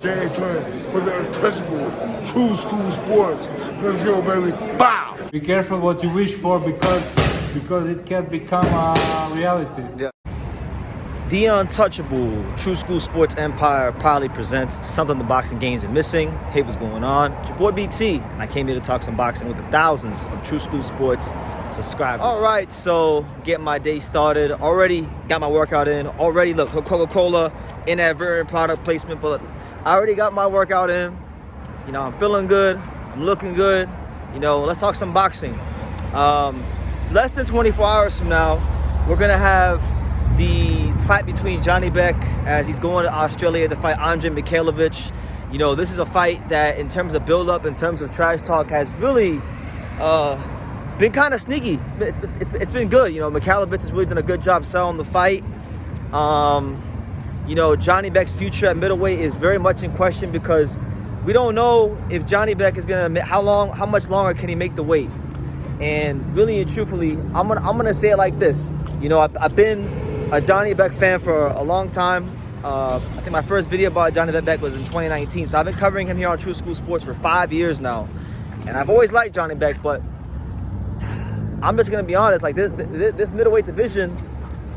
James Turner for the untouchable true school sports. Let's go, baby. Bow! Be careful what you wish for because it can become a reality. Yeah. The untouchable True School Sports Empire proudly presents something the boxing games are missing. Hey, what's going on? It's your boy BT, and I came here to talk some boxing with the thousands of True School Sports subscribers. All right, so getting my day started. Already got my workout in. Already, look, Coca-Cola, inadvertent product placement, but I already got my workout in. You know, I'm feeling good. I'm looking good. You know, let's talk some boxing. Less than 24 hours from now, we're going to have the fight between Janibek as he's going to Australia to fight Andrei Mikhailovich. You know, this is a fight that in terms of build-up, in terms of trash talk, has really been kind of sneaky. It's been good. You know, Mikhailovich has really done a good job selling the fight. You know, Janibek's future at middleweight is very much in question because we don't know if Janibek is gonna how much longer can he make the weight. And really and truthfully, I'm gonna say it like this. You know, I've been a Janibek fan for a long time. I think my first video about Janibek was in 2019. So I've been covering him here on True School Sports for 5 years now, and I've always liked Janibek. But I'm just gonna be honest. Like this middleweight division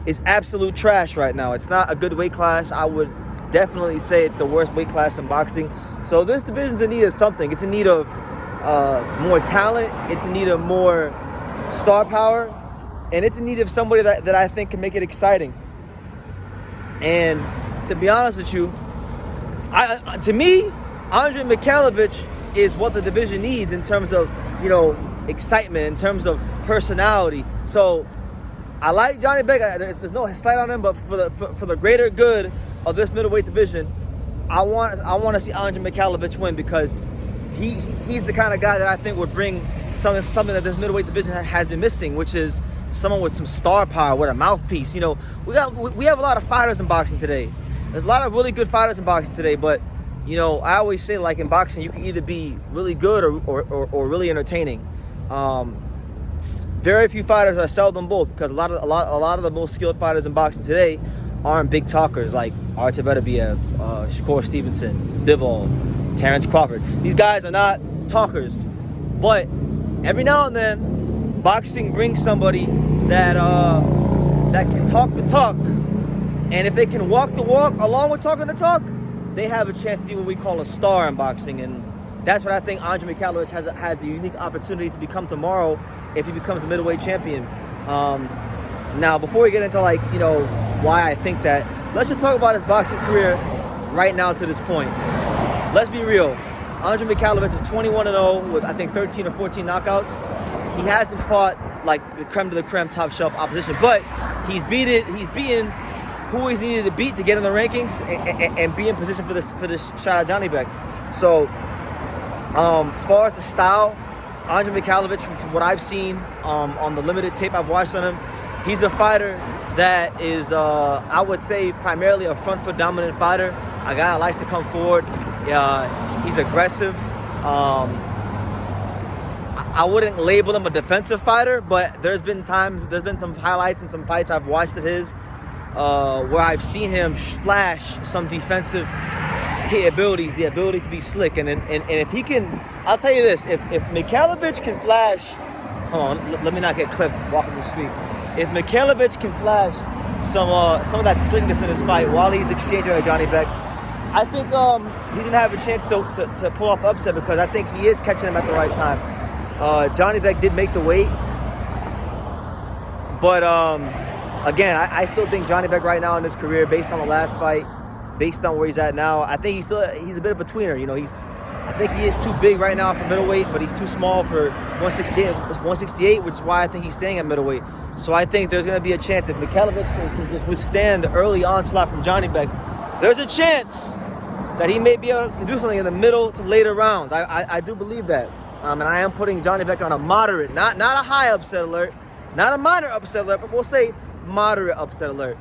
is absolute trash right now. It's not a good weight class. I would definitely say it's the worst weight class in boxing. So this division's in need of something. It's in need of more talent. It's in need of more star power. And it's in need of somebody that I think can make it exciting. And to be honest with you, to me, Andrei Mikhailovich is what the division needs in terms of, you know, excitement, in terms of personality. So I like Janibek. There's no slight on him, but for the greater good of this middleweight division, I want to see Andrei Mikhailovich win because he's the kind of guy that I think would bring something that this middleweight division has been missing, which is someone with some star power, with a mouthpiece. You know, we have a lot of fighters in boxing today. There's a lot of really good fighters in boxing today, but you know, I always say, like in boxing, you can either be really good or really entertaining. Very few fighters are seldom both because a lot of the most skilled fighters in boxing today aren't big talkers like Artur Beterbiev, Shakur Stevenson, Bivol, Terrence Crawford. These guys are not talkers, but every now and then, boxing brings somebody that can talk the talk, and if they can walk the walk along with talking the talk, they have a chance to be what we call a star in boxing, and that's what I think Andrei Mikhailovich has the unique opportunity to become tomorrow if he becomes a middleweight champion. Now, before we get into, like, you know, why I think that, let's just talk about his boxing career right now to this point. Let's be real. Andrei Mikhailovich is 21-0 with, I think, 13 or 14 knockouts. He hasn't fought like the creme de la creme top shelf opposition, but he's beaten who he's needed to beat to get in the rankings and be in position for this shot at Janibek. So, as far as the style, Andrei Mikhailovich, from what I've seen on the limited tape I've watched on him, he's a fighter that is, I would say, primarily a front foot dominant fighter. A guy that likes to come forward. He's aggressive. I wouldn't label him a defensive fighter, but there's been some highlights and some fights I've watched of his where I've seen him flash some defensive capabilities, the ability to be slick, and if he can, I'll tell you this: if Mikhailovich can flash, hold on, let me not get clipped walking the street. If Mikhailovich can flash some of that slickness in his fight while he's exchanging with Janibek, I think he's gonna have a chance to pull off the upset because I think he is catching him at the right time. Janibek did make the weight, but again, I still think Janibek right now in his career, based on the last fight, based on where he's at now, I think he's a bit of a tweener. You know, I think he is too big right now for middleweight, but he's too small for 168, which is why I think he's staying at middleweight. So I think there's going to be a chance if Mikhailovich can just withstand the early onslaught from Janibek, there's a chance that he may be able to do something in the middle to later rounds. I do believe that. And I am putting Janibek on a moderate, not a high upset alert, not a minor upset alert, but we'll say moderate upset alert.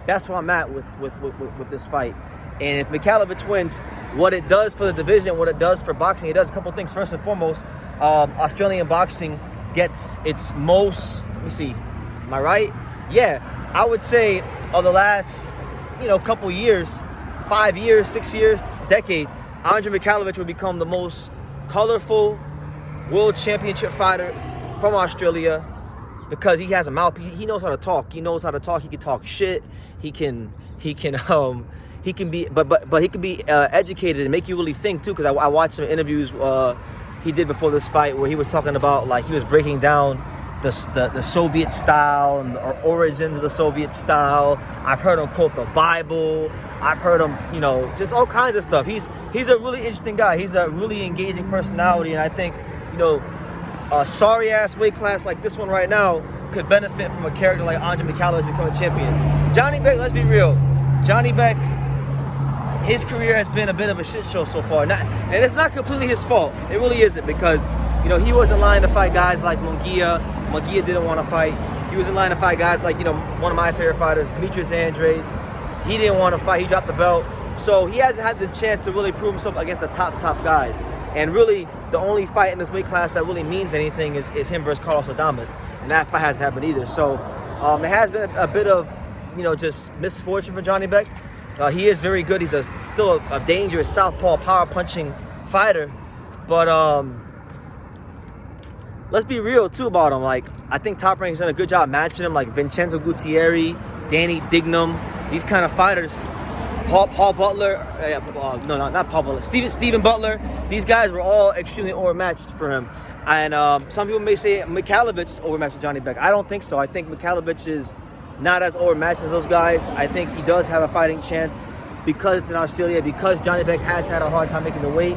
That's where I'm at with this fight. And if Mikhailovich wins, what it does for the division, what it does for boxing, it does a couple things. First and foremost, Australian boxing gets its most, let me see, am I right? Yeah, I would say of the last, couple years, 5 years, 6 years, decade, Andrei Mikhailovich will become the most colorful world championship fighter from Australia because he has a mouth. He knows how to talk. He knows how to talk. He can talk shit. He can be, but he can be educated and make you really think too. Because I watched some interviews he did before this fight where he was talking about, like, he was breaking down the Soviet style and the origins of the Soviet style. I've heard him quote the Bible. I've heard him, just all kinds of stuff. He's a really interesting guy. He's a really engaging personality, and I think, a sorry-ass weight class like this one right now could benefit from a character like Andrei Mikhailovich becoming champion. Janibek, let's be real. Janibek, his career has been a bit of a shit show so far. And it's not completely his fault. It really isn't, because, he was in line to fight guys like Munguia. Munguia didn't want to fight. He was in line to fight guys like, one of my favorite fighters, Demetrius Andrade. He didn't want to fight. He dropped the belt. So he hasn't had the chance to really prove himself against the top guys. And really, the only fight in this weight class that really means anything is him versus Carlos Adames. And that fight hasn't happened either. So it has been a bit of, just misfortune for Janibek. He is very good. He's still a dangerous southpaw power punching fighter. But let's be real too about him. Like, I think Top Rank's done a good job matching him, like Vincenzo Gutierrez, Danny Dignam, these kind of fighters. Paul Butler, not Paul Butler, Steven Butler. These guys were all extremely overmatched for him. And some people may say Mikhailovich is overmatched with Janibek. I don't think so. I think Mikhailovich is not as overmatched as those guys. I think he does have a fighting chance because it's in Australia, because Janibek has had a hard time making the weight.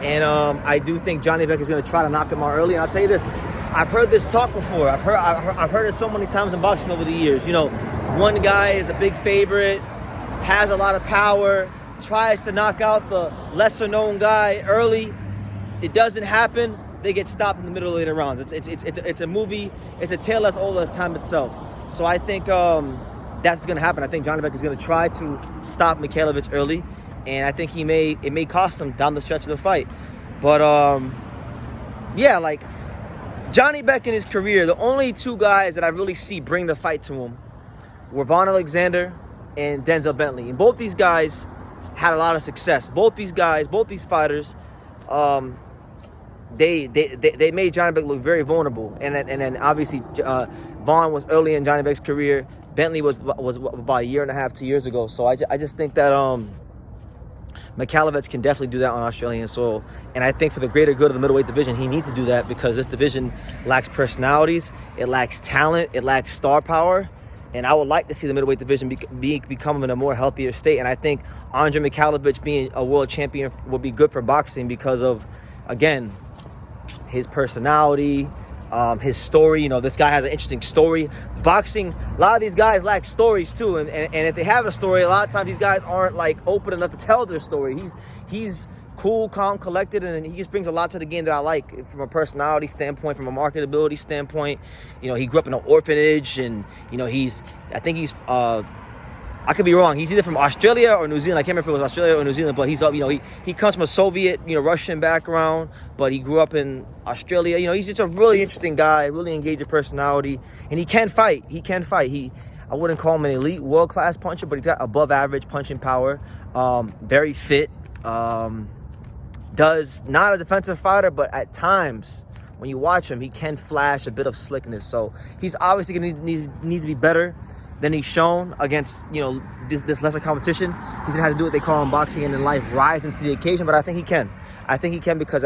And I do think Janibek is going to try to knock him out early. And I'll tell you this, I've heard this talk before. I've heard it so many times in boxing over the years. One guy is a big favorite, has a lot of power, tries to knock out the lesser known guy early. It doesn't happen. They get stopped in the middle of later rounds. It's a movie. It's a tale as old as time itself. So I think that's going to happen. I think Janibek is going to try to stop Mikhailovich early, and I think it may cost him down the stretch of the fight. But like Janibek in his career, the only two guys that I really see bring the fight to him were Vaughn Alexander and Denzel Bentley. And both these guys had a lot of success. Both these fighters, they made Janibek look very vulnerable. And then obviously Vaughn was early in Janibek's career. Bentley was about a year and a half, 2 years ago. So I just think that Mikhailovich can definitely do that on Australian soil. And I think for the greater good of the middleweight division, he needs to do that, because this division lacks personalities, it lacks talent, it lacks star power. And I would like to see the middleweight division become in a more healthier state. And I think Andrei Mikhailovich being a world champion would be good for boxing because of, again, his personality, his story. This guy has an interesting story. Boxing, a lot of these guys lack stories too. And if they have a story, a lot of times these guys aren't like open enough to tell their story. He's cool, calm, collected, and he just brings a lot to the game that I like from a personality standpoint, from a marketability standpoint. He grew up in an orphanage, and I think he's I could be wrong. He's either from Australia or New Zealand. I can't remember if it was Australia or New Zealand, but he's up. He comes from a Soviet, Russian background, but he grew up in Australia. He's just a really interesting guy, really engaging personality, and he can fight. I wouldn't call him an elite world-class puncher, but he's got above-average punching power. Very fit. Does not a defensive fighter, but at times when you watch him, he can flash a bit of slickness. So he's obviously going to need to be better than he's shown against this lesser competition. He's gonna have to do what they call in boxing and in life, rise into the occasion. But I think he can. Because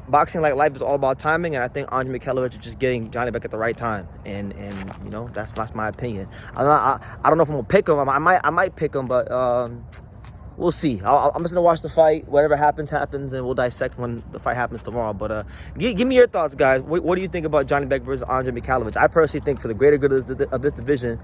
boxing like life is all about timing, and I think Andrei Mikhailovich is just getting Janibek at the right time. And that's my opinion. I don't know if I'm gonna pick him. I might pick him, but we'll see. I'm just gonna watch the fight. Whatever happens, and we'll dissect when the fight happens tomorrow. But give me your thoughts, guys. What do you think about Janibek versus Andrei Mikhailovich? I personally think for the greater good of this division,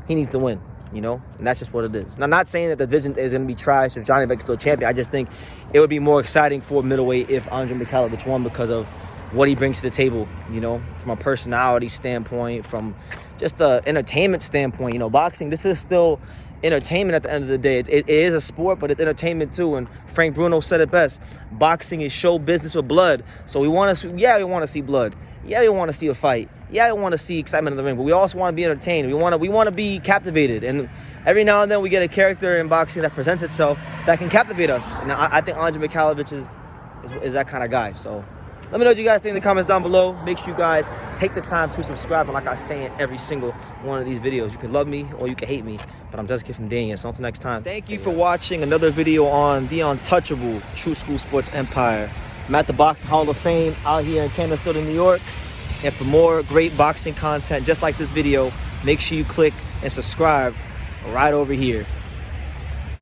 he needs to win. And that's just what it is. And I'm not saying that the division is going to be trash if Janibek is still champion. I just think it would be more exciting for middleweight if Andrei Mikhailovich won because of what he brings to the table, from a personality standpoint, from just an entertainment standpoint. Boxing, this is still entertainment at the end of the day. It is a sport, but it's entertainment too. And Frank Bruno said it best: boxing is show business with blood. So we want to see blood. Yeah, we want to see a fight. yeah, I want to see excitement in the ring, but we also want to be entertained. We want to be captivated. And every now and then we get a character in boxing that presents itself that can captivate us. And I think Andrei Mikhailovich is that kind of guy. So let me know what you guys think in the comments down below. Make sure you guys take the time to subscribe. And like I say in every single one of these videos, you can love me or you can hate me, but I'm just a kid from Dania. So until next time, thank you for watching another video on the untouchable True School Sports Empire. I'm at the Boxing Hall of Fame out here in Canterfield, New York. And for more great boxing content just like this video, make sure you click and subscribe right over here.